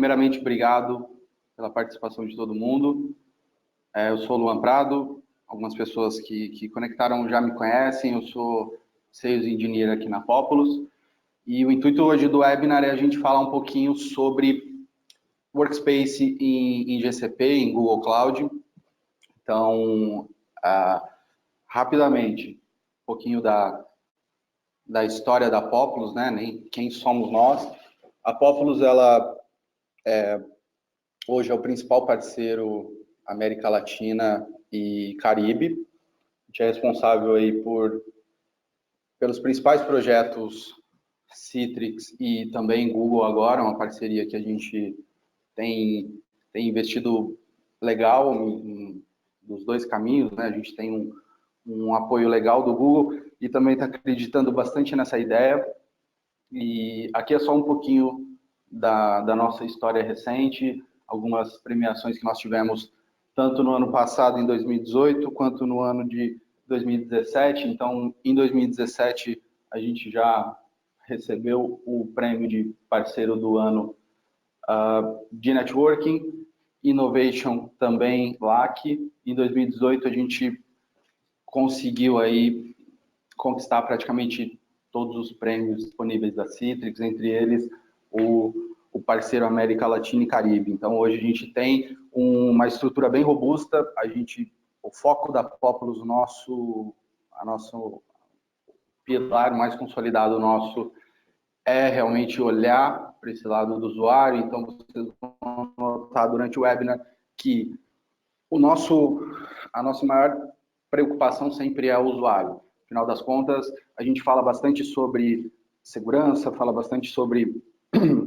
primeiramente, obrigado pela participação de todo mundo. Eu sou o Luan Prado, algumas pessoas que conectaram já me conhecem, eu sou Sales Engineer aqui na Populus, e o intuito hoje do webinar é a gente falar um pouquinho sobre Workspace em GCP, em Google Cloud. Então, rapidamente, um pouquinho da história da Populus, né? Quem somos nós. A Populus, ela hoje é o principal parceiro América Latina e Caribe. A gente é responsável aí pelos principais projetos Citrix e também Google agora, uma parceria que a gente tem investido legal nos dois caminhos, né? A gente tem um apoio legal do Google e também está acreditando bastante nessa ideia. E aqui é só um pouquinho da nossa história recente, algumas premiações que nós tivemos tanto no ano passado, em 2018, quanto no ano de 2017. Então, em 2017, a gente já recebeu o prêmio de parceiro do ano de Networking, Innovation também, LAC. Em 2018, a gente conseguiu aí conquistar praticamente todos os prêmios disponíveis da Citrix, entre eles o parceiro América Latina e Caribe. Então, hoje a gente tem uma estrutura bem robusta, o foco da Populus, nosso pilar mais consolidado nosso é realmente olhar para esse lado do usuário. Então, vocês vão notar durante o webinar que a nossa maior preocupação sempre é o usuário. Afinal das contas, a gente fala bastante sobre segurança, fala bastante sobre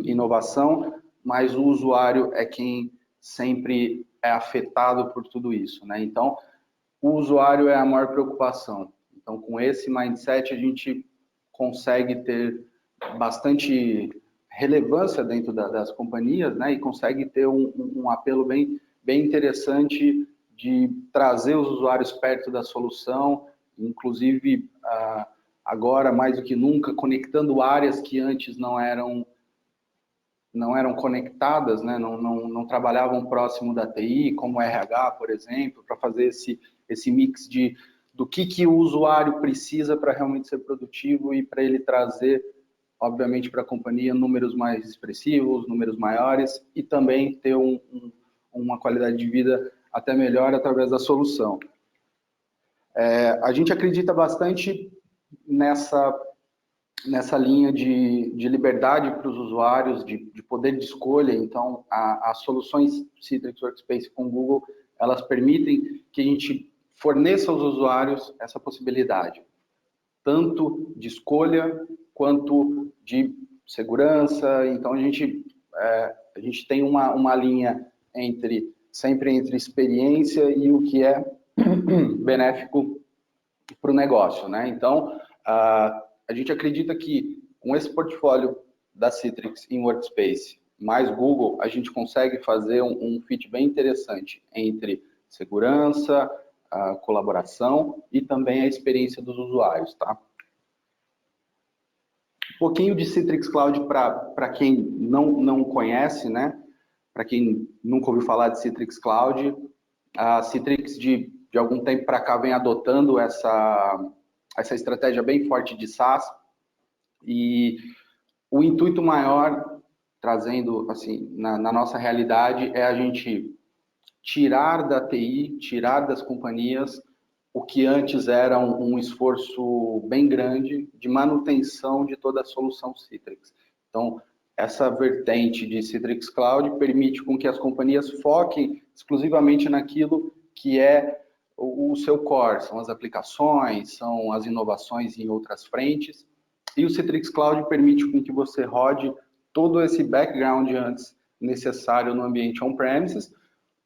inovação, mas o usuário é quem sempre é afetado por tudo isso, né? Então, o usuário é a maior preocupação. Então, com esse mindset, a gente consegue ter bastante relevância dentro das companhias, né? E consegue ter um apelo bem interessante de trazer os usuários perto da solução, inclusive agora mais do que nunca conectando áreas que antes não eram conectadas, né? Não trabalhavam próximo da TI, como RH, por exemplo, para fazer esse mix do que o usuário precisa para realmente ser produtivo e para ele trazer, obviamente, para a companhia números mais expressivos, números maiores e também ter uma qualidade de vida até melhor através da solução. A gente acredita bastante nessa linha de liberdade para os usuários, de poder de escolha. Então, as soluções Citrix Workspace com Google, elas permitem que a gente forneça aos usuários essa possibilidade, tanto de escolha quanto de segurança. Então, a gente tem uma linha sempre entre experiência e o que é benéfico para o negócio, né? Então, a gente acredita que com esse portfólio da Citrix em Workspace mais Google, a gente consegue fazer um fit bem interessante entre segurança, colaboração e também a experiência dos usuários, tá? Um pouquinho de Citrix Cloud para quem não conhece, né? Para quem nunca ouviu falar de Citrix Cloud, a Citrix de algum tempo para cá vem adotando essa estratégia bem forte de SaaS, e o intuito maior, trazendo assim na nossa realidade, é a gente tirar da TI, tirar das companhias o que antes era um esforço bem grande de manutenção de toda a solução Citrix. Então, essa vertente de Citrix Cloud permite com que as companhias foquem exclusivamente naquilo que é o seu core, são as aplicações, são as inovações em outras frentes, e o Citrix Cloud permite com que você rode todo esse background antes necessário no ambiente on-premises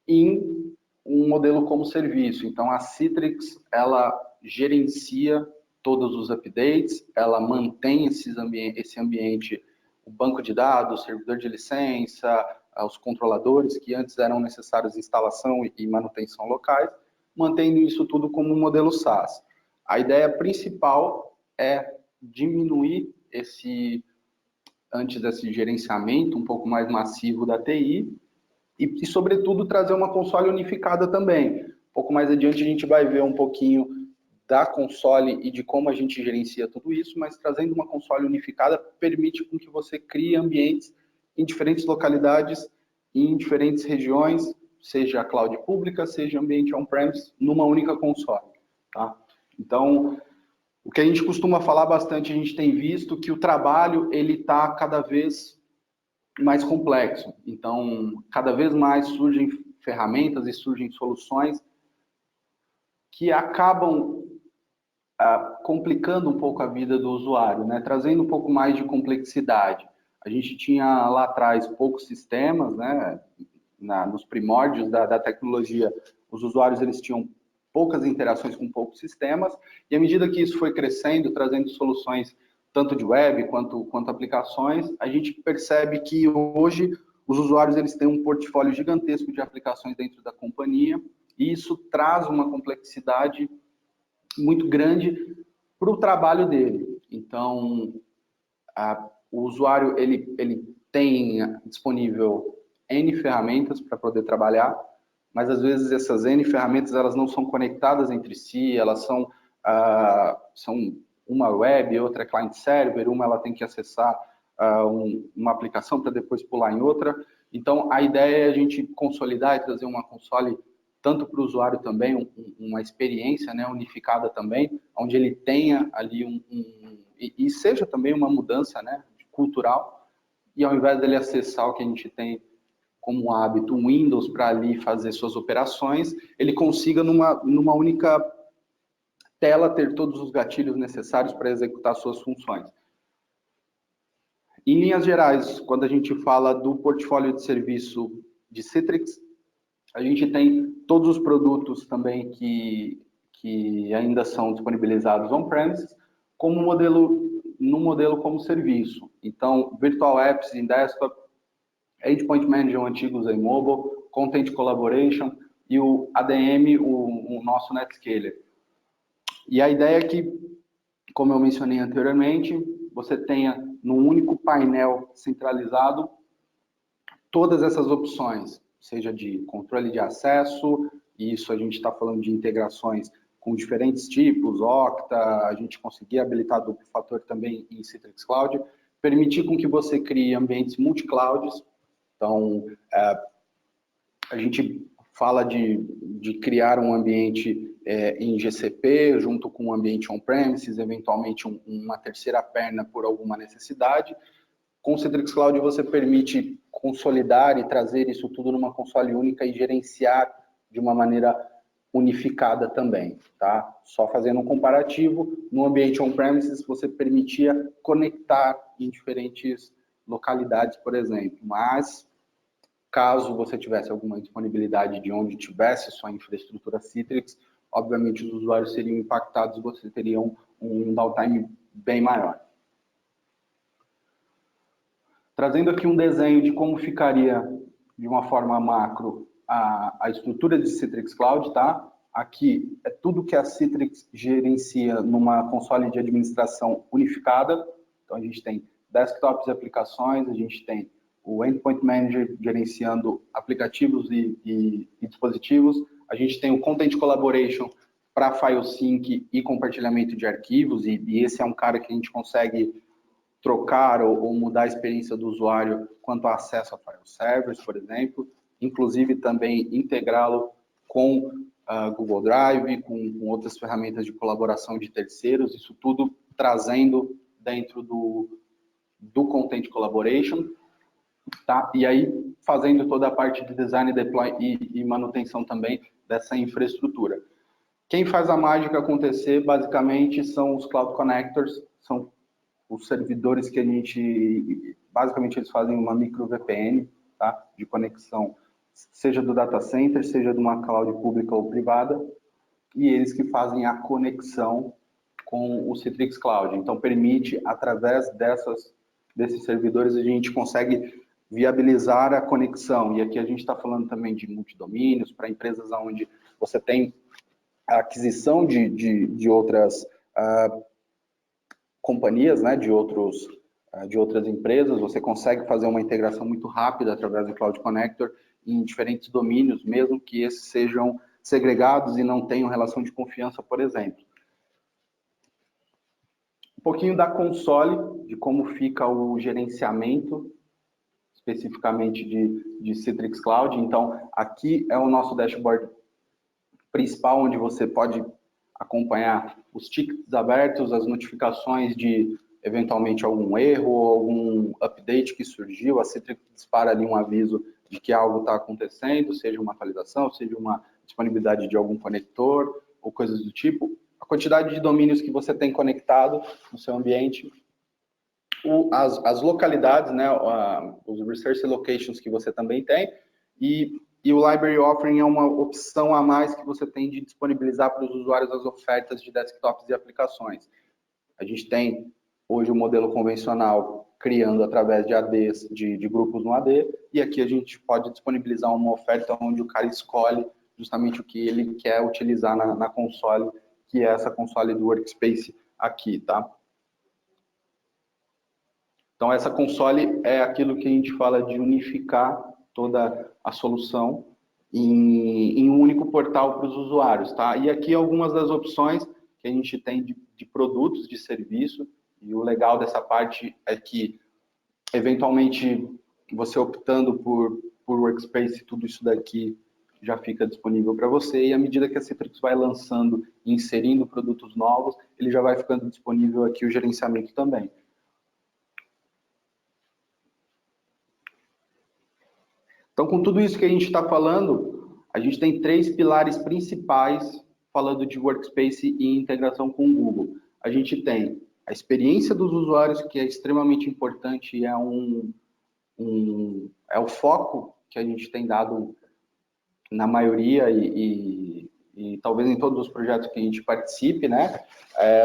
em um modelo como serviço. Então, a Citrix, ela gerencia todos os updates, ela mantém esse ambiente, o banco de dados, o servidor de licença, os controladores que antes eram necessários instalação e manutenção locais, mantendo isso tudo como um modelo SaaS. A ideia principal é diminuir esse antes desse gerenciamento um pouco mais massivo da TI e sobretudo, trazer uma console unificada também. Um pouco mais adiante a gente vai ver um pouquinho da console e de como a gente gerencia tudo isso, mas trazendo uma console unificada permite com que você crie ambientes em diferentes localidades, em diferentes regiões, seja a cloud pública, seja ambiente on-premise, numa única console. Tá? Então, o que a gente costuma falar bastante, a gente tem visto que o trabalho ele está cada vez mais complexo. Então, cada vez mais surgem ferramentas e surgem soluções que acabam complicando um pouco a vida do usuário, né? Trazendo um pouco mais de complexidade. A gente tinha lá atrás poucos sistemas, né? Nos primórdios da tecnologia, os usuários eles tinham poucas interações com poucos sistemas, e à medida que isso foi crescendo, trazendo soluções tanto de web quanto aplicações, a gente percebe que hoje os usuários eles têm um portfólio gigantesco de aplicações dentro da companhia, e isso traz uma complexidade muito grande para o trabalho dele. Então, o usuário ele tem disponível N ferramentas para poder trabalhar, mas às vezes essas N ferramentas elas não são conectadas entre si, elas são uma web, outra é client server, uma ela tem que acessar uma aplicação para depois pular em outra. Então, a ideia é a gente consolidar e trazer uma console tanto para o usuário também, uma experiência, né, unificada também, onde ele tenha ali e seja também uma mudança, né, cultural, e ao invés dele acessar o que a gente tem como hábito, um Windows para ali fazer suas operações, ele consiga numa única tela ter todos os gatilhos necessários para executar suas funções. Em linhas gerais, quando a gente fala do portfólio de serviço de Citrix, a gente tem todos os produtos também que ainda são disponibilizados on-premises, como no modelo como serviço. Então, Virtual Apps em desktop, Endpoint Manager, o antigo em mobile, Content Collaboration e o ADM, o nosso NetScaler. E a ideia é que, como eu mencionei anteriormente, você tenha num único painel centralizado todas essas opções, seja de controle de acesso, e isso a gente está falando de integrações com diferentes tipos, Okta, a gente conseguir habilitar duplo fator também em Citrix Cloud, permitir com que você crie ambientes multi-clouds. Então, a gente fala de criar um ambiente em GCP, junto com um ambiente on-premises, eventualmente uma terceira perna por alguma necessidade. Com o Citrix Cloud você permite consolidar e trazer isso tudo numa console única e gerenciar de uma maneira unificada também, tá? Só fazendo um comparativo, no ambiente on-premises você permitia conectar em diferentes localidades, por exemplo, mas caso você tivesse alguma disponibilidade de onde tivesse sua infraestrutura Citrix, obviamente os usuários seriam impactados, você teria um downtime bem maior. Trazendo aqui um desenho de como ficaria, de uma forma macro, a estrutura de Citrix Cloud, tá? Aqui é tudo que a Citrix gerencia numa console de administração unificada. Então, a gente tem desktops e aplicações, a gente tem o Endpoint Manager gerenciando aplicativos e dispositivos, a gente tem o Content Collaboration para file sync e compartilhamento de arquivos, e esse é um cara que a gente consegue trocar ou mudar a experiência do usuário quanto ao acesso a file servers, por exemplo, inclusive também integrá-lo com Google Drive, com outras ferramentas de colaboração de terceiros, isso tudo trazendo dentro do Content Collaboration, tá? E aí fazendo toda a parte de design, deploy e manutenção também dessa infraestrutura. Quem faz a mágica acontecer, basicamente, são os Cloud Connectors, são os servidores que a gente, basicamente, eles fazem uma micro VPN, tá? De conexão, seja do data center, seja de uma cloud pública ou privada, e eles que fazem a conexão com o Citrix Cloud. Então, permite, através desses servidores, a gente consegue viabilizar a conexão. E aqui a gente está falando também de multidomínios, para empresas onde você tem a aquisição de outras companhias, né, de outros de outras empresas, você consegue fazer uma integração muito rápida através do Cloud Connector em diferentes domínios, mesmo que esses sejam segregados e não tenham relação de confiança, por exemplo. Um pouquinho da console, de como fica o gerenciamento, especificamente de Citrix Cloud. Então, aqui é o nosso dashboard principal, onde você pode acompanhar os tickets abertos, as notificações de, eventualmente, algum erro ou algum update que surgiu. A Citrix dispara ali um aviso de que algo está acontecendo, seja uma atualização, seja uma disponibilidade de algum conector ou coisas do tipo. A quantidade de domínios que você tem conectado no seu ambiente, as localidades, né, os resource locations que você também tem, e o Library Offering é uma opção a mais que você tem de disponibilizar para os usuários as ofertas de desktops e aplicações. A gente tem hoje o modelo convencional criando através de ADs, de grupos no AD, e aqui a gente pode disponibilizar uma oferta onde o cara escolhe justamente o que ele quer utilizar na console, que é essa console do Workspace aqui, tá? Então, essa console é aquilo que a gente fala de unificar toda a solução em um único portal para os usuários, tá? E aqui algumas das opções que a gente tem de produtos, de serviço, e o legal dessa parte é que, eventualmente, você optando por Workspace, tudo isso daqui já fica disponível para você, e à medida que a Citrix vai lançando e inserindo produtos novos, ele já vai ficando disponível aqui o gerenciamento também. Então, com tudo isso que a gente está falando, a gente tem 3 pilares principais falando de Workspace e integração com o Google. A gente tem a experiência dos usuários, que é extremamente importante e é o foco que a gente tem dado na maioria e talvez em todos os projetos que a gente participe, né?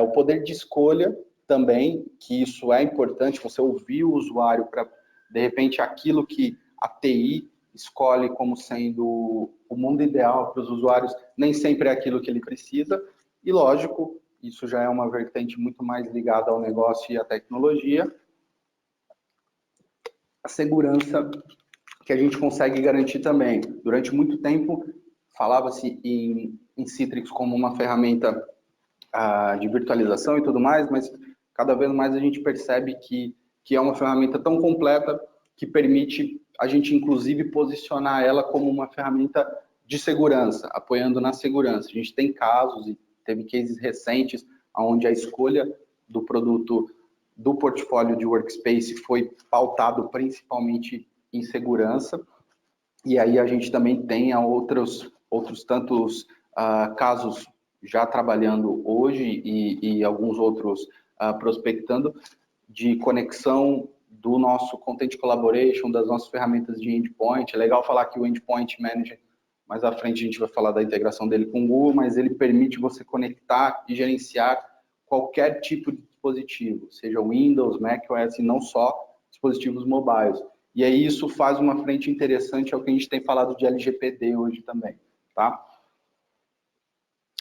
O poder de escolha também, que isso é importante, você ouvir o usuário para, de repente, aquilo que a TI escolhe como sendo o mundo ideal para os usuários, nem sempre é aquilo que ele precisa, e lógico, isso já é uma vertente muito mais ligada ao negócio e à tecnologia, a segurança que a gente consegue garantir também. Durante muito tempo, falava-se em Citrix como uma ferramenta de virtualização e tudo mais, mas cada vez mais a gente percebe que é uma ferramenta tão completa que permite a gente, inclusive, posicionar ela como uma ferramenta de segurança, apoiando na segurança. A gente tem casos e teve cases recentes onde a escolha do produto do portfólio de Workspace foi pautado principalmente em segurança, e aí a gente também tem outros tantos casos já trabalhando hoje e alguns outros prospectando de conexão do nosso Content Collaboration, das nossas ferramentas de endpoint. É legal falar que o Endpoint Manager, mais à frente a gente vai falar da integração dele com o Google, mas ele permite você conectar e gerenciar qualquer tipo de dispositivo, seja Windows, macOS, e não só dispositivos mobiles. E aí isso faz uma frente interessante ao que a gente tem falado de LGPD hoje também, tá?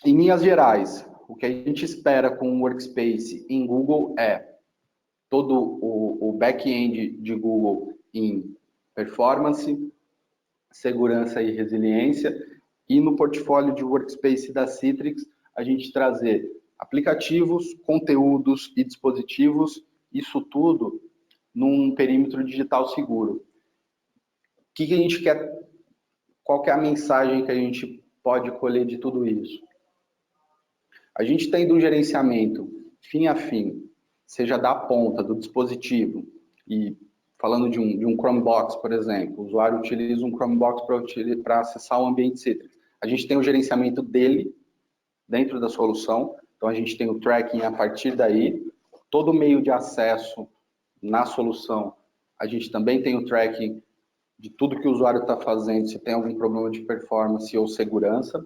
Em linhas gerais, o que a gente espera com o Workspace em Google é todo o back-end de Google em performance, segurança e resiliência, e no portfólio de Workspace da Citrix, a gente trazer aplicativos, conteúdos e dispositivos, isso tudo num perímetro digital seguro. O que a gente quer, qual que é a mensagem que a gente pode colher de tudo isso? A gente tem um gerenciamento fim a fim, seja da ponta, do dispositivo, e falando de um Chromebox, por exemplo, o usuário utiliza um Chromebox para acessar o ambiente Citrix. A gente tem o gerenciamento dele dentro da solução, então a gente tem o tracking a partir daí, todo meio de acesso na solução, a gente também tem o tracking de tudo que o usuário está fazendo, se tem algum problema de performance ou segurança.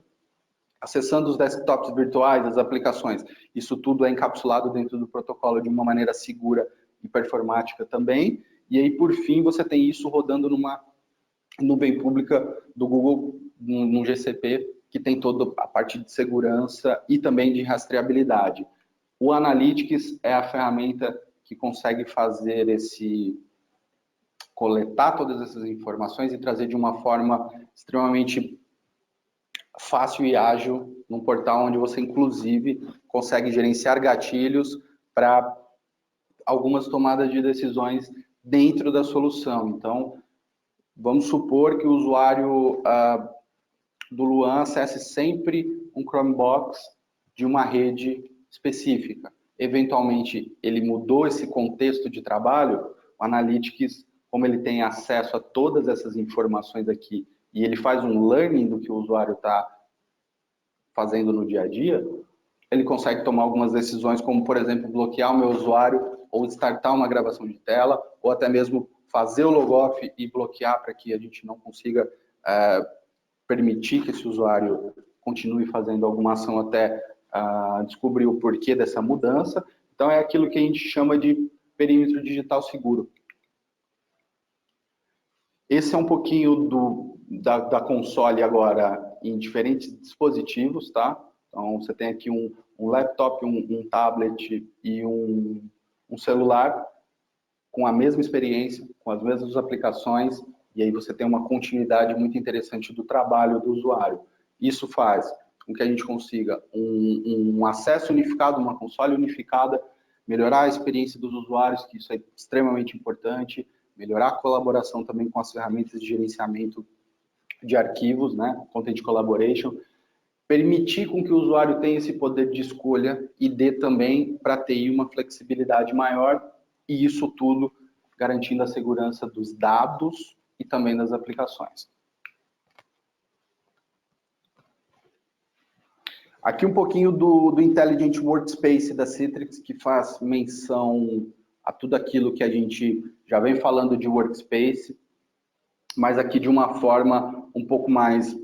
Acessando os desktops virtuais, as aplicações, isso tudo é encapsulado dentro do protocolo de uma maneira segura e performática também. E aí, por fim, você tem isso rodando numa nuvem pública do Google, num GCP, que tem toda a parte de segurança e também de rastreabilidade. O Analytics é a ferramenta que consegue fazer coletar todas essas informações e trazer de uma forma extremamente fácil e ágil num portal onde você, inclusive, consegue gerenciar gatilhos para algumas tomadas de decisões dentro da solução. Então, vamos supor que o usuário do Luan acesse sempre um Chromebox de uma rede específica. Eventualmente, ele mudou esse contexto de trabalho, o Analytics, como ele tem acesso a todas essas informações aqui, e ele faz um learning do que o usuário está fazendo no dia a dia, ele consegue tomar algumas decisões, como, por exemplo, bloquear o meu usuário, ou startar uma gravação de tela, ou até mesmo fazer o logoff e bloquear para que a gente não consiga permitir que esse usuário continue fazendo alguma ação até descobrir o porquê dessa mudança. Então, é aquilo que a gente chama de perímetro digital seguro. Esse é um pouquinho da console agora em diferentes dispositivos, tá? Então, você tem aqui um laptop, um tablet e um celular com a mesma experiência, com as mesmas aplicações, e aí você tem uma continuidade muito interessante do trabalho do usuário. Isso faz com que a gente consiga um acesso unificado, uma console unificada, melhorar a experiência dos usuários, que isso é extremamente importante, melhorar a colaboração também com as ferramentas de gerenciamento de arquivos, né, Content Collaboration, permitir com que o usuário tenha esse poder de escolha e dê também para a TI uma flexibilidade maior, e isso tudo garantindo a segurança dos dados e também das aplicações. Aqui um pouquinho do Intelligent Workspace da Citrix, que faz menção a tudo aquilo que a gente já vem falando de Workspace, mas aqui de uma forma um pouco mais,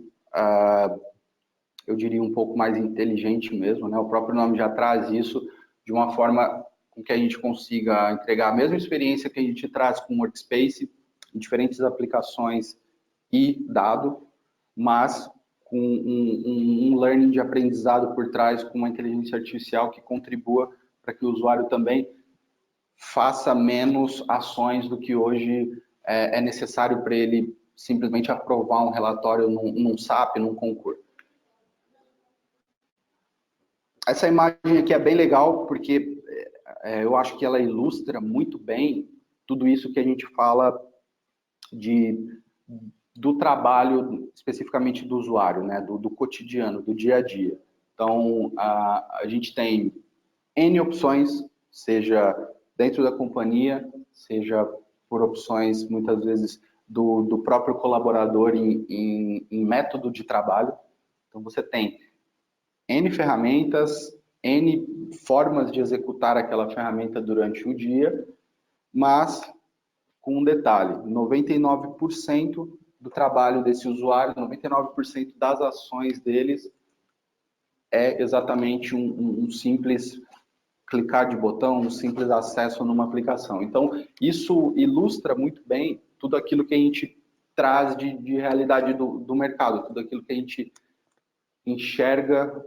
eu diria um pouco mais inteligente mesmo, né? O próprio nome já traz isso, de uma forma com que a gente consiga entregar a mesma experiência que a gente traz com o Workspace, em diferentes aplicações e dado, mas com um learning de aprendizado por trás, com uma inteligência artificial que contribua para que o usuário também faça menos ações do que hoje é necessário para ele simplesmente aprovar um relatório num SAP, num concurso. Essa imagem aqui é bem legal, porque eu acho que ela ilustra muito bem tudo isso que a gente fala do trabalho, especificamente do usuário, né? do cotidiano, do dia a dia. Então, a gente tem N opções, seja dentro da companhia, seja por opções, muitas vezes, do próprio colaborador em método de trabalho. Então, você tem N ferramentas, N formas de executar aquela ferramenta durante o dia, mas com um detalhe, 99% do trabalho desse usuário, 99% das ações deles é exatamente um simples clicar de botão, um simples acesso numa aplicação. Então, isso ilustra muito bem tudo aquilo que a gente traz de realidade do mercado, tudo aquilo que a gente enxerga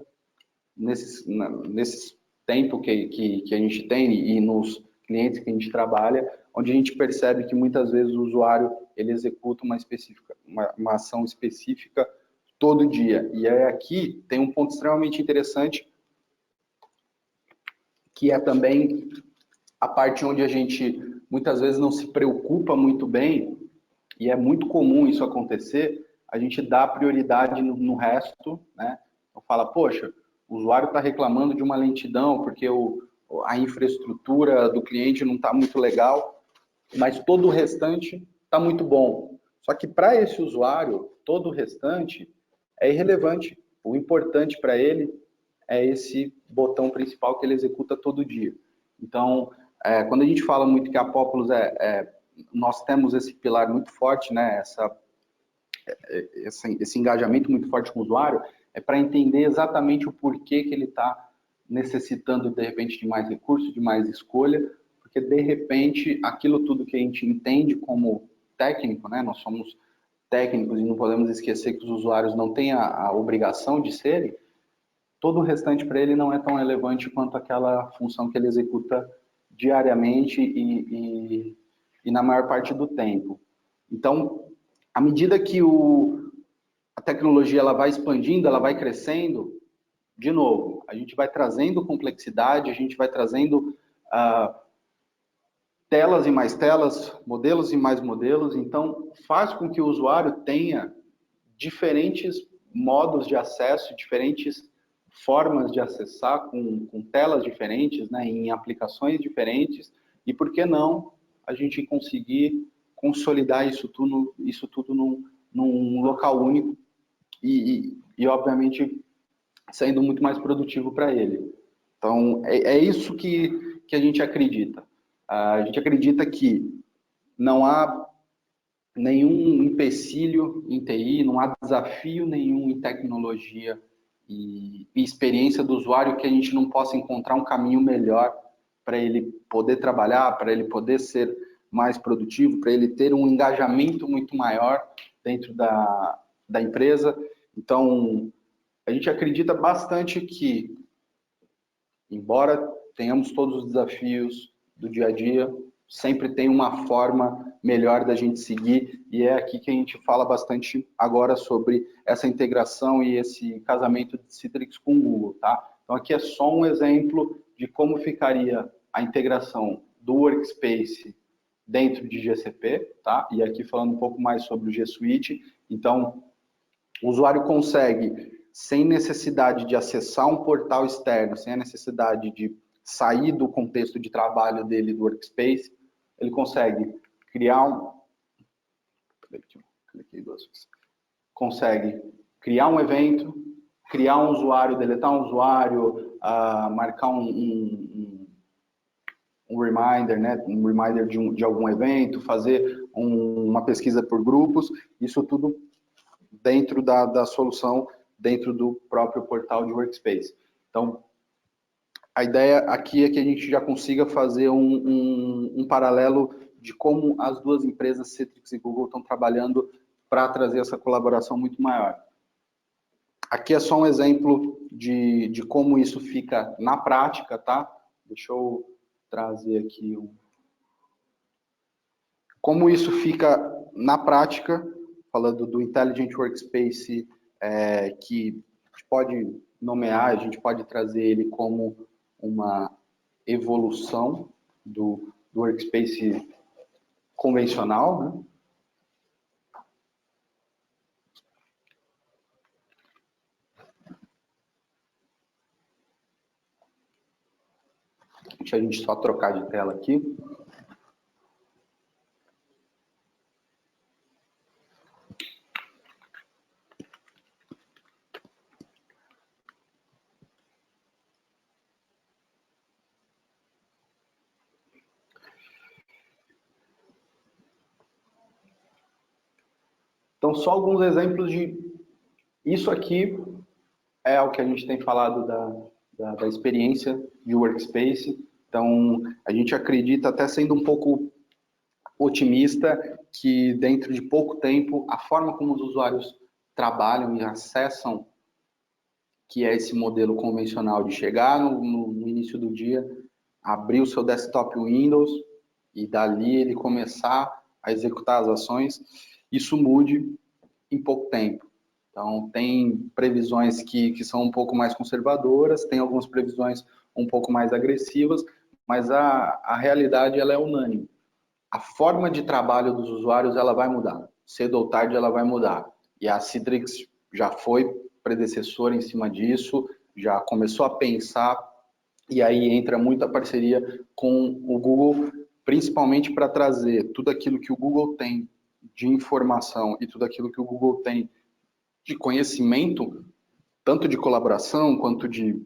nesse tempo que a gente tem e nos clientes que a gente trabalha, onde a gente percebe que muitas vezes o usuário ele executa uma ação específica todo dia. E aí aqui tem um ponto extremamente interessante, que é também a parte onde a gente muitas vezes não se preocupa muito bem, e é muito comum isso acontecer, a gente dá prioridade no resto, né? Então fala, poxa, o usuário está reclamando de uma lentidão porque a infraestrutura do cliente não está muito legal, mas todo o restante está muito bom. Só que para esse usuário, todo o restante é irrelevante. O importante para ele é esse botão principal que ele executa todo dia. Então, quando a gente fala muito que a Populus nós temos esse pilar muito forte, né? Esse engajamento muito forte com o usuário, é para entender exatamente o porquê que ele está necessitando, de repente, de mais recursos, de mais escolha, porque, de repente, aquilo tudo que a gente entende como técnico, né? Nós somos técnicos e não podemos esquecer que os usuários não têm a obrigação de serem, todo o restante para ele não é tão relevante quanto aquela função que ele executa dia a dia. Então, esse é um pouquinho do que a gente traz aqui. diariamente e na maior parte do tempo. Então, à medida que a tecnologia ela vai expandindo, ela vai crescendo, de novo, a gente vai trazendo complexidade, a gente vai trazendo telas e mais telas, modelos e mais modelos, então faz com que o usuário tenha diferentes modos de acesso, diferentes formas de acessar com telas diferentes, né, em aplicações diferentes, e por que não a gente conseguir consolidar isso tudo num local único e obviamente sendo muito mais produtivo para ele. Então é isso que a gente acredita. A gente acredita que não há nenhum empecilho em TI, não há desafio nenhum em tecnologia e experiência do usuário que a gente não possa encontrar um caminho melhor para ele poder trabalhar, para ele poder ser mais produtivo, para ele ter um engajamento muito maior dentro da empresa. Então, a gente acredita bastante que, embora tenhamos todos os desafios do dia a dia, sempre tem uma forma melhor da gente seguir, e é aqui que a gente fala bastante agora sobre essa integração e esse casamento de Citrix com o Google, tá? Então aqui é só um exemplo de como ficaria a integração do Workspace dentro de GCP, tá? E aqui falando um pouco mais sobre o G Suite. Então, o usuário consegue, sem necessidade de acessar um portal externo, sem a necessidade de sair do contexto de trabalho dele do Workspace, ele consegue criar criar um evento, criar um usuário, deletar um usuário, marcar um reminder, né? Um reminder de algum evento, fazer uma pesquisa por grupos, isso tudo dentro da solução, dentro do próprio portal de Workspace. Então, a ideia aqui é que a gente já consiga fazer um paralelo de como as duas empresas, Citrix e Google, estão trabalhando para trazer essa colaboração muito maior. Aqui é só um exemplo de como isso fica na prática, tá? Deixa eu trazer aqui como isso fica na prática, falando do Intelligent Workspace, que a gente pode nomear, a gente pode trazer ele como uma evolução do Workspace convencional, né? Deixa a gente só trocar de tela aqui. Então, só alguns exemplos de... Isso aqui é o que a gente tem falado da experiência de Workspace. Então, a gente acredita, até sendo um pouco otimista, que dentro de pouco tempo, a forma como os usuários trabalham e acessam, que é esse modelo convencional de chegar no início do dia, abrir o seu desktop Windows e dali ele começar a executar as ações, isso mude em pouco tempo. Então, tem previsões que são um pouco mais conservadoras, tem algumas previsões um pouco mais agressivas, mas a realidade ela é unânime. A forma de trabalho dos usuários ela vai mudar. Cedo ou tarde ela vai mudar. E a Citrix já foi predecessora em cima disso, já começou a pensar, e aí entra muita parceria com o Google, principalmente para trazer tudo aquilo que o Google tem de informação e tudo aquilo que o Google tem de conhecimento, tanto de colaboração quanto de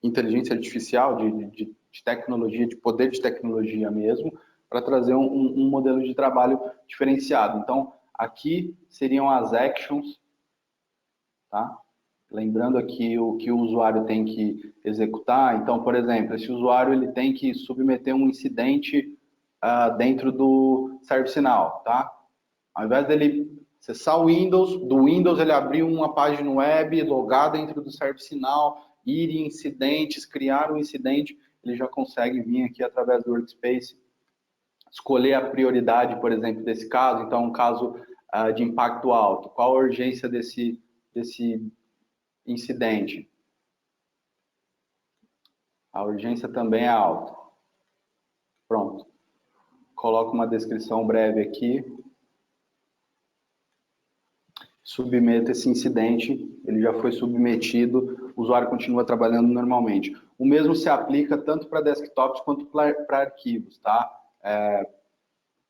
inteligência artificial, de tecnologia, de poder de tecnologia mesmo, para trazer um modelo de trabalho diferenciado. Então, aqui seriam as actions, tá? Lembrando aqui o que o usuário tem que executar. Então, por exemplo, esse usuário ele tem que submeter um incidente dentro do ServiceNow, tá? Ao invés dele acessar o Windows, do Windows ele abrir uma página web, logar dentro do ServiceNow, ir em incidentes, criar um incidente, ele já consegue vir aqui através do Workspace, escolher a prioridade, por exemplo, desse caso. Então, um caso de impacto alto. Qual a urgência desse incidente? A urgência também é alta. Pronto. Coloco uma descrição breve aqui. Submeto esse incidente, ele já foi submetido, o usuário continua trabalhando normalmente. O mesmo se aplica tanto para desktops quanto para arquivos, tá?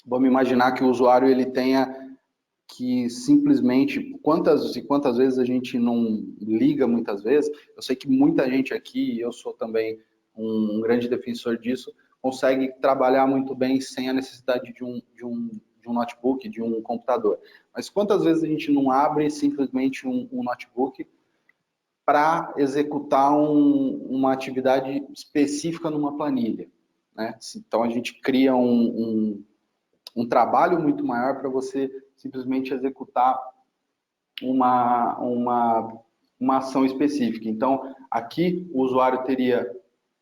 Vamos imaginar que o usuário ele tenha que simplesmente, quantas vezes a gente não liga muitas vezes, eu sei que muita gente aqui, eu sou também um grande defensor disso, consegue trabalhar muito bem sem a necessidade de um notebook, de um computador. Mas quantas vezes a gente não abre simplesmente um notebook para executar uma atividade específica numa planilha, né? Então a gente cria um trabalho muito maior para você simplesmente executar uma ação específica. Então, aqui o usuário teria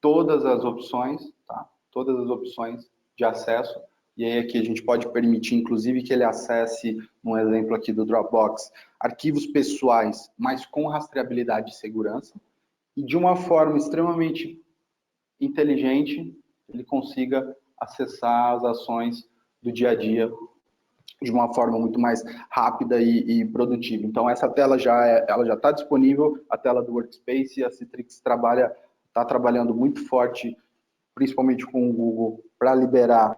todas as opções, tá? Todas as opções de acesso. E aí aqui a gente pode permitir, inclusive, que ele acesse, um exemplo aqui do Dropbox, arquivos pessoais, mas com rastreabilidade e segurança. E de uma forma extremamente inteligente, ele consiga acessar as ações do dia a dia de uma forma muito mais rápida e produtiva. Então, essa tela ela já está disponível, a tela do Workspace, e a Citrix está trabalhando muito forte, principalmente com o Google, para liberar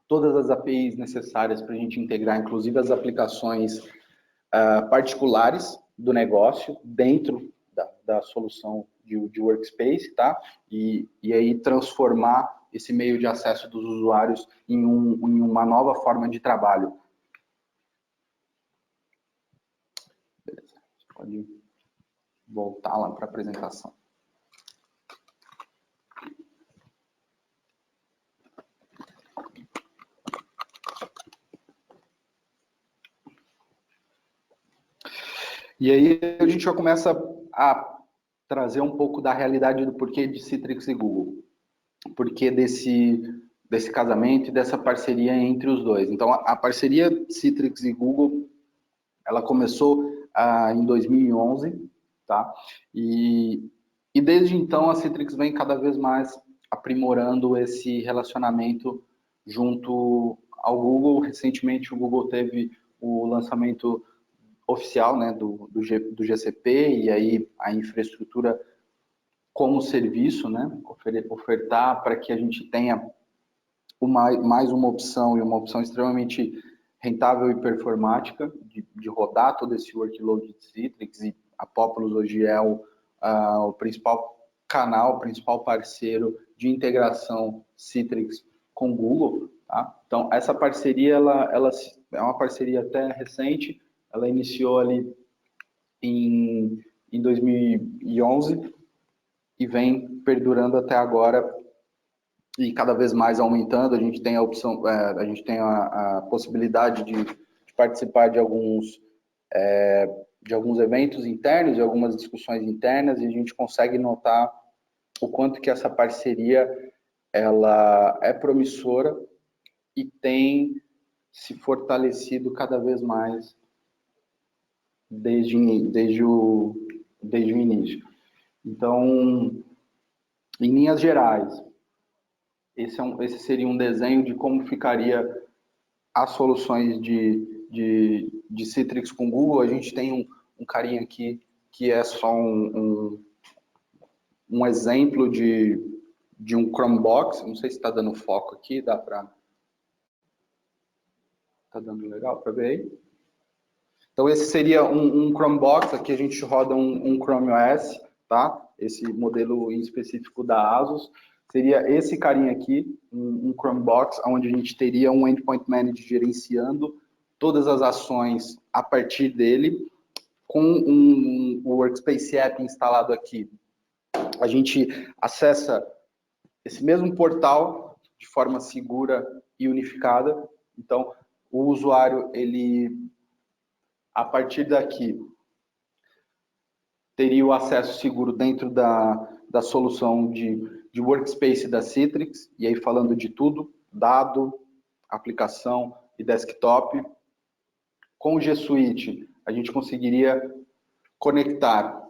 todas as APIs necessárias para a gente integrar, inclusive as aplicações particulares do negócio dentro da solução de Workspace, tá? E aí transformar esse meio de acesso dos usuários em uma nova forma de trabalho. Beleza. Pode voltar lá para a apresentação. E aí a gente já começa a trazer um pouco da realidade do porquê de Citrix e Google. Porquê desse casamento e dessa parceria entre os dois. Então, a parceria Citrix e Google, ela começou em 2011, tá? E desde então a Citrix vem cada vez mais aprimorando esse relacionamento junto ao Google. Recentemente o Google teve o lançamento oficial, né, do GCP, e aí a infraestrutura como serviço, né, ofertar para que a gente tenha mais uma opção, e uma opção extremamente rentável e performática de rodar todo esse workload de Citrix. E a Populous hoje é o principal canal, o principal parceiro de integração Citrix com Google, tá? Então, essa parceria, ela é uma parceria até recente, ela iniciou ali em 2011 e vem perdurando até agora, e cada vez mais aumentando. A gente tem a opção, a gente tem a possibilidade de participar de alguns eventos internos, de algumas discussões internas, e a gente consegue notar o quanto que essa parceria ela é promissora e tem se fortalecido cada vez mais desde o início. Então, em linhas gerais, esse seria um desenho de como ficaria as soluções de Citrix com Google. A gente tem um carinha aqui que é só um exemplo de um Chromebox. Não sei se está dando foco aqui, dá para... Está dando legal para ver aí? Então, esse seria um Chromebox. Aqui a gente roda um Chrome OS, tá? Esse modelo em específico da ASUS. Seria esse carinha aqui, um Chromebox, onde a gente teria um Endpoint Manager gerenciando todas as ações a partir dele, com o Workspace App instalado aqui. A gente acessa esse mesmo portal de forma segura e unificada. Então, o usuário, ele, a partir daqui, teria o acesso seguro dentro da solução de workspace da Citrix, e aí falando de tudo, dado, aplicação e desktop. Com o G Suite, a gente conseguiria conectar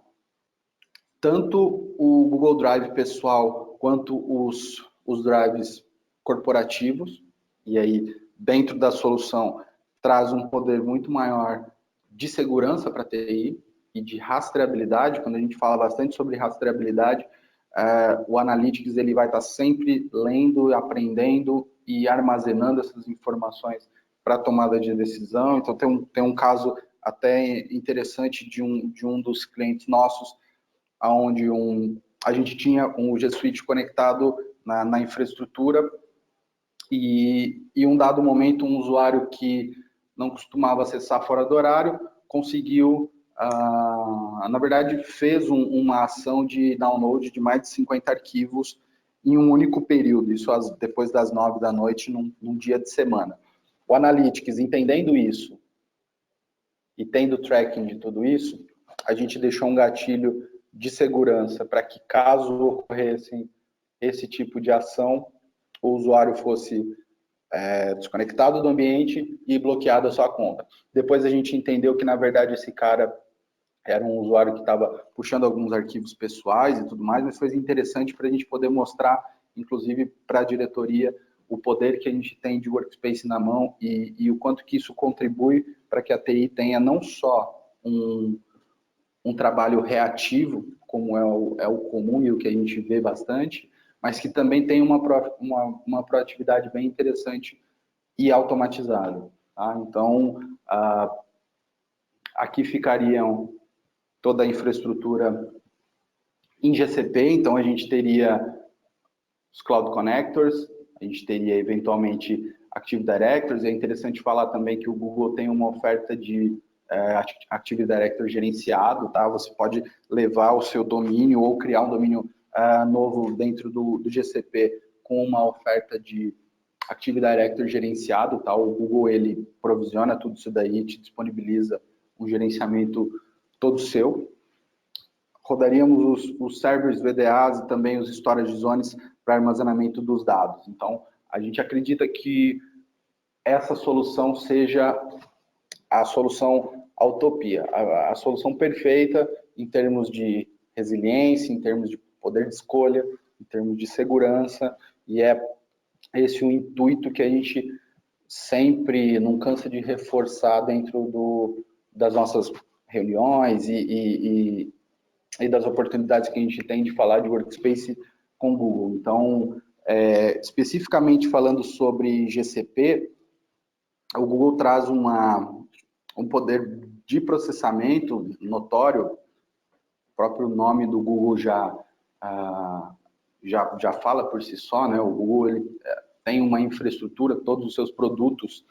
tanto o Google Drive pessoal quanto os drives corporativos, e aí dentro da solução traz um poder muito maior de segurança para a TI e de rastreabilidade. Quando a gente fala bastante sobre rastreabilidade, o Analytics ele vai estar sempre lendo, aprendendo e armazenando essas informações para tomada de decisão. Então tem um caso até interessante de um dos clientes nossos, onde a gente tinha um G Suite conectado na infraestrutura e um dado momento um usuário que não costumava acessar fora do horário conseguiu, na verdade, fez uma ação de download de mais de 50 arquivos em um único período, isso depois das 9 da noite, num dia de semana. O Analytics, entendendo isso e tendo tracking de tudo isso, a gente deixou um gatilho de segurança para que, caso ocorresse esse tipo de ação, o usuário fosse desconectado do ambiente e bloqueado a sua conta. Depois a gente entendeu que, na verdade, esse cara era um usuário que estava puxando alguns arquivos pessoais e tudo mais, mas foi interessante para a gente poder mostrar, inclusive para a diretoria, o poder que a gente tem de workspace na mão e o quanto que isso contribui para que a TI tenha não só um trabalho reativo, como é o comum e o que a gente vê bastante, mas que também tem uma proatividade bem interessante e automatizada. Tá? Então, aqui ficariam toda a infraestrutura em GCP, então a gente teria os Cloud Connectors, a gente teria eventualmente Active Directories. É interessante falar também que o Google tem uma oferta de Active Directory gerenciado, tá? Você pode levar o seu domínio ou criar um domínio novo dentro do GCP com uma oferta de Active Directory gerenciado, tá? O Google ele provisiona tudo isso daí e te disponibiliza um gerenciamento todo seu. Rodaríamos os servers VDAs e também os storage zones para armazenamento dos dados. Então, a gente acredita que essa solução seja a solução a utopia, a solução perfeita em termos de resiliência, em termos de poder de escolha, em termos de segurança, e é esse o intuito que a gente sempre não cansa de reforçar dentro das nossas reuniões e das oportunidades que a gente tem de falar de workspace com o Google. Então, especificamente falando sobre GCP, o Google traz um poder de processamento notório. O próprio nome do Google já fala por si só, né? O Google ele tem uma infraestrutura, todos os seus produtos,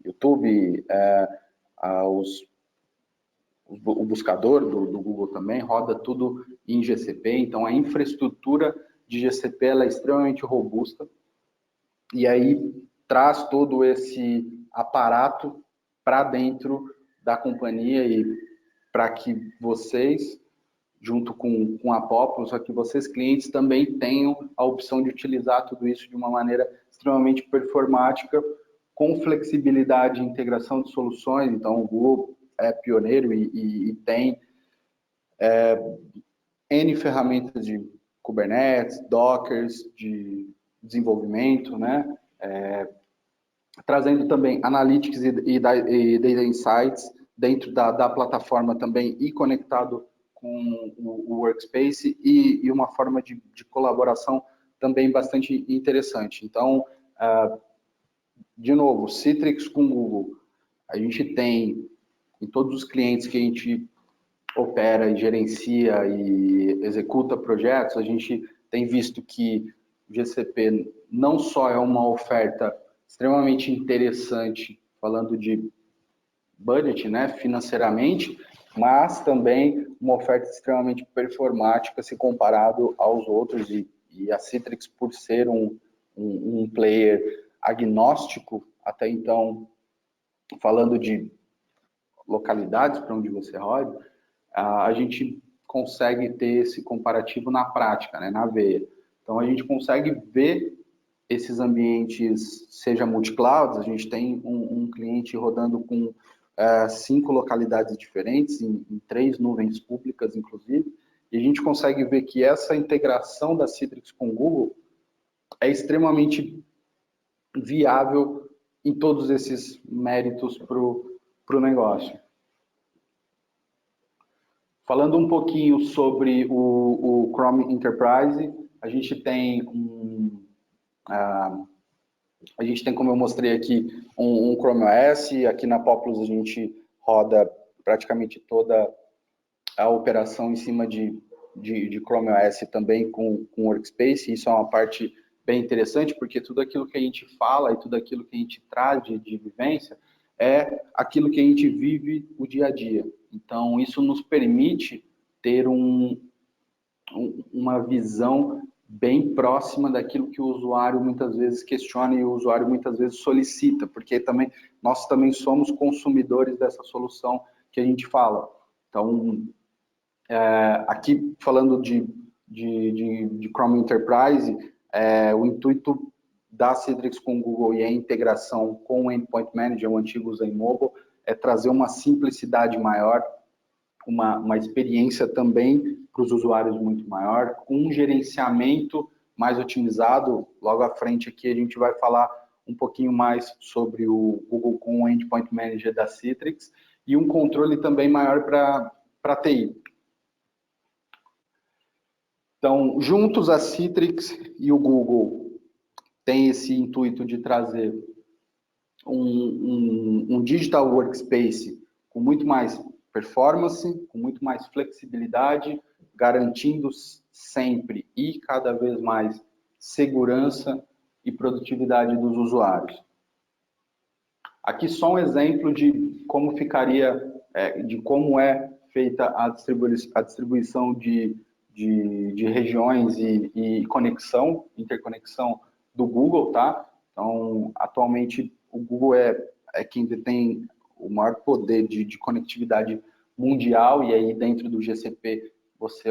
YouTube, o buscador do Google também roda tudo em GCP, então a infraestrutura de GCP ela é extremamente robusta e aí traz todo esse aparato para dentro da companhia e para que vocês, junto com a Populus, para que vocês clientes também tenham a opção de utilizar tudo isso de uma maneira extremamente performática, com flexibilidade e integração de soluções. Então o Google é pioneiro e tem N ferramentas de Kubernetes, Dockers, de desenvolvimento, né? Trazendo também Analytics e Data Insights dentro da plataforma também e conectado com o Workspace e uma forma de colaboração também bastante interessante. Então, de novo, Citrix com Google, a gente tem em todos os clientes que a gente opera e gerencia e executa projetos, a gente tem visto que o GCP não só é uma oferta extremamente interessante, falando de budget, né, financeiramente, mas também uma oferta extremamente performática se comparado aos outros, e a Citrix, por ser um player agnóstico, até então, falando de localidades para onde você roda, a gente consegue ter esse comparativo na prática, né, na veia. Então, a gente consegue ver esses ambientes, seja multi-clouds, a gente tem um cliente rodando com 5 localidades diferentes, em 3 nuvens públicas, inclusive, e a gente consegue ver que essa integração da Citrix com o Google é extremamente viável em todos esses méritos para o negócio. Falando um pouquinho sobre o Chrome Enterprise, a gente tem como eu mostrei aqui, um Chrome OS. Aqui na Populous a gente roda praticamente toda a operação em cima de Chrome OS também com Workspace. Isso é uma parte bem interessante, porque tudo aquilo que a gente fala e tudo aquilo que a gente traz de vivência é aquilo que a gente vive o dia a dia. Então, isso nos permite ter uma visão bem próxima daquilo que o usuário muitas vezes questiona e o usuário muitas vezes solicita, porque nós também somos consumidores dessa solução que a gente fala. Então, aqui falando de Chrome Enterprise, o intuito da Citrix com o Google e a integração com o Endpoint Manager, o antigo ZenMobile, é trazer uma simplicidade maior, uma experiência também para os usuários muito maior, um gerenciamento mais otimizado. Logo à frente aqui a gente vai falar um pouquinho mais sobre o Google com o Endpoint Manager da Citrix e um controle também maior para a TI. Então, juntos a Citrix e o Google têm esse intuito de trazer um Digital Workspace com muito mais performance, com muito mais flexibilidade, garantindo sempre e cada vez mais segurança e produtividade dos usuários. Aqui só um exemplo de como ficaria, de como é feita a distribuição de regiões e interconexão do Google, tá? Então, atualmente, o Google é quem detém o maior poder de conectividade mundial, e aí dentro do GCP você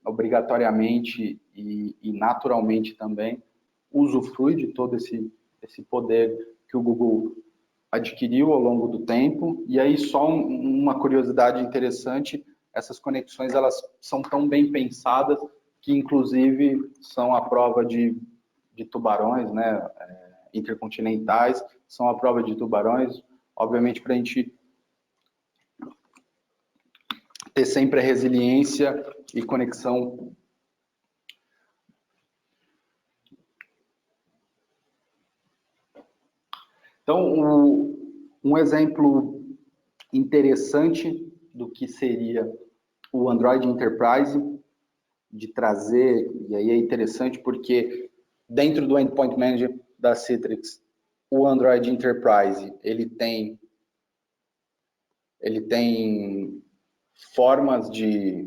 obrigatoriamente e naturalmente também usufrui de todo esse poder que o Google adquiriu ao longo do tempo. E aí só uma curiosidade interessante, essas conexões elas são tão bem pensadas que inclusive são a prova de tubarões, né, intercontinentais, são a prova de tubarões, obviamente para a gente ter sempre a resiliência e conexão. Então, um exemplo interessante do que seria o Android Enterprise, de trazer, e aí é interessante porque dentro do Endpoint Manager da Citrix, o Android Enterprise, ele tem formas de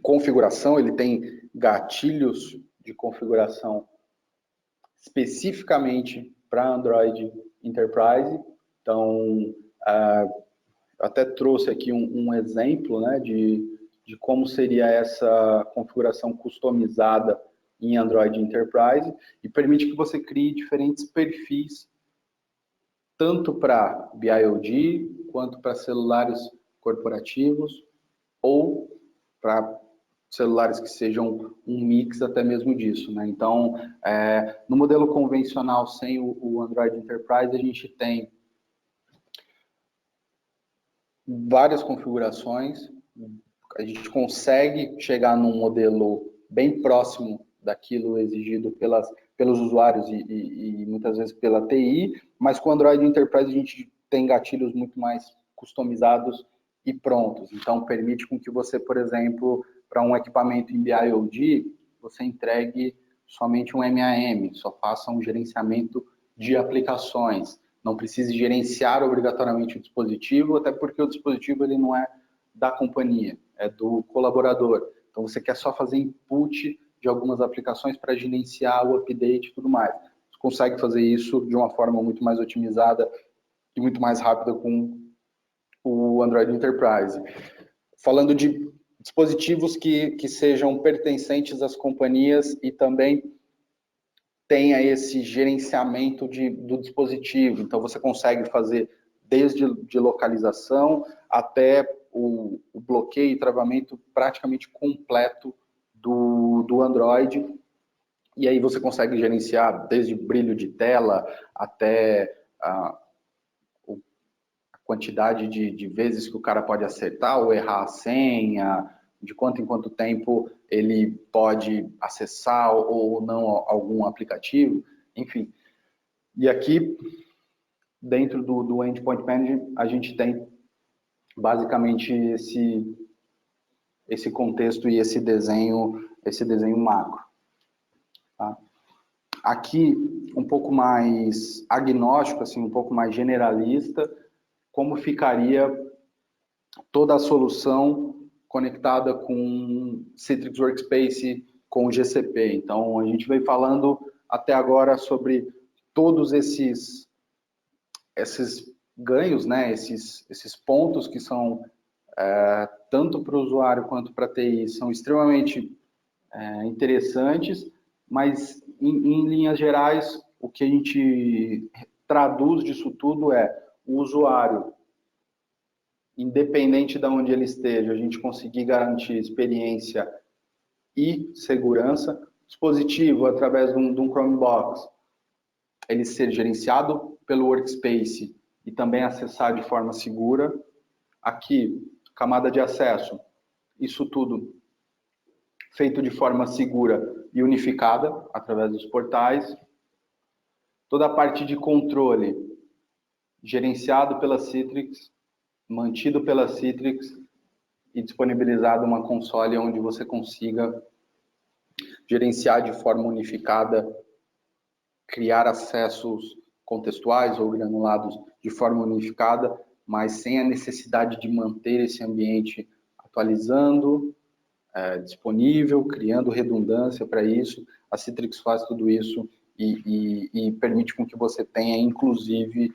configuração, ele tem gatilhos de configuração especificamente para Android Enterprise. Então, até trouxe aqui um exemplo, né, de como seria essa configuração customizada em Android Enterprise, e permite que você crie diferentes perfis, tanto para BIOD, quanto para celulares corporativos, ou para celulares que sejam um mix até mesmo disso, né? Então, no modelo convencional, sem o Android Enterprise, a gente tem várias configurações, a gente consegue chegar num modelo bem próximo daquilo exigido pelos usuários e muitas vezes pela TI, mas com o Android Enterprise a gente tem gatilhos muito mais customizados e prontos. Então, permite com que você, por exemplo, para um equipamento em BIOD, você entregue somente um MAM, só faça um gerenciamento de aplicações. Não precise gerenciar obrigatoriamente o dispositivo, até porque o dispositivo ele não é da companhia, é do colaborador. Então, você quer só fazer input de algumas aplicações para gerenciar o update e tudo mais. Você consegue fazer isso de uma forma muito mais otimizada e muito mais rápida com o Android Enterprise. falando de dispositivos que sejam pertencentes às companhias e também tenha esse gerenciamento do dispositivo. Então, você consegue fazer desde de localização até o bloqueio e travamento praticamente completo do Android. E aí você consegue gerenciar desde brilho de tela até a quantidade de vezes que o cara pode acertar ou errar a senha, de quanto em quanto tempo ele pode acessar ou não algum aplicativo, enfim. E aqui, dentro do Endpoint Manager, a gente tem basicamente esse contexto e esse desenho macro. Tá? Aqui, um pouco mais agnóstico, assim, um pouco mais generalista, como ficaria toda a solução conectada com Citrix Workspace, com o GCP. Então, a gente vem falando até agora sobre todos esses ganhos, né? esses pontos que são, tanto para o usuário quanto para a TI, são extremamente interessantes, mas, em linhas gerais, o que a gente traduz disso tudo é o usuário, independente de onde ele esteja, a gente conseguir garantir experiência e segurança. Dispositivo, através de um Chromebox, ele ser gerenciado pelo Workspace e também acessar de forma segura. Aqui, camada de acesso, isso tudo feito de forma segura e unificada, através dos portais. Toda a parte de controle, gerenciado pela Citrix, mantido pela Citrix e disponibilizado uma console onde você consiga gerenciar de forma unificada, criar acessos contextuais ou granulados de forma unificada, mas sem a necessidade de manter esse ambiente atualizando, disponível, criando redundância para isso. A Citrix faz tudo isso e permite com que você tenha, inclusive,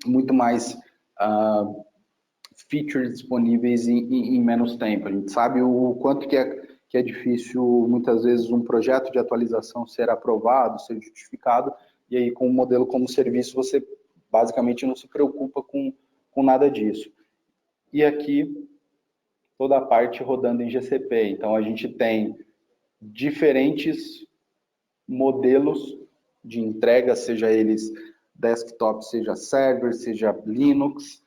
muito mais features disponíveis em menos tempo. A gente sabe o quanto que é difícil, muitas vezes, um projeto de atualização ser aprovado, ser justificado, e aí com o modelo como serviço você basicamente não se preocupa com nada disso. E aqui, toda a parte rodando em GCP. Então, a gente tem diferentes modelos de entrega, seja eles desktop, seja server, seja Linux,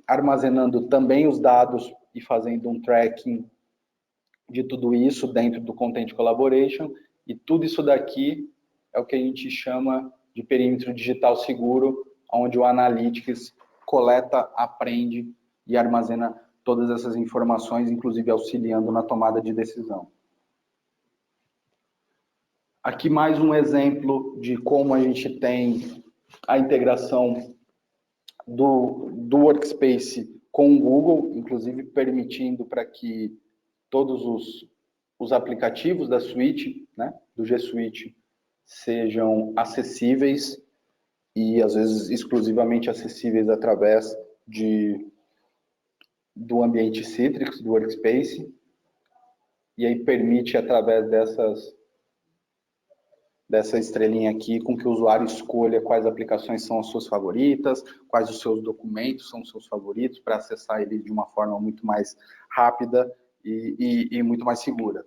armazenando também os dados e fazendo um tracking de tudo isso dentro do Content Collaboration, e tudo isso daqui é o que a gente chama de perímetro digital seguro, onde o Analytics coleta, aprende e armazena todas essas informações, inclusive auxiliando na tomada de decisão. Aqui mais um exemplo de como a gente tem a integração do Workspace com o Google, inclusive permitindo para que todos os aplicativos da suite, né, do G Suite, sejam acessíveis e, às vezes, exclusivamente acessíveis através do ambiente Citrix, do Workspace, e aí permite, através dessa estrelinha aqui, com que o usuário escolha quais aplicações são as suas favoritas, quais os seus documentos são os seus favoritos, para acessar ele de uma forma muito mais rápida e muito mais segura.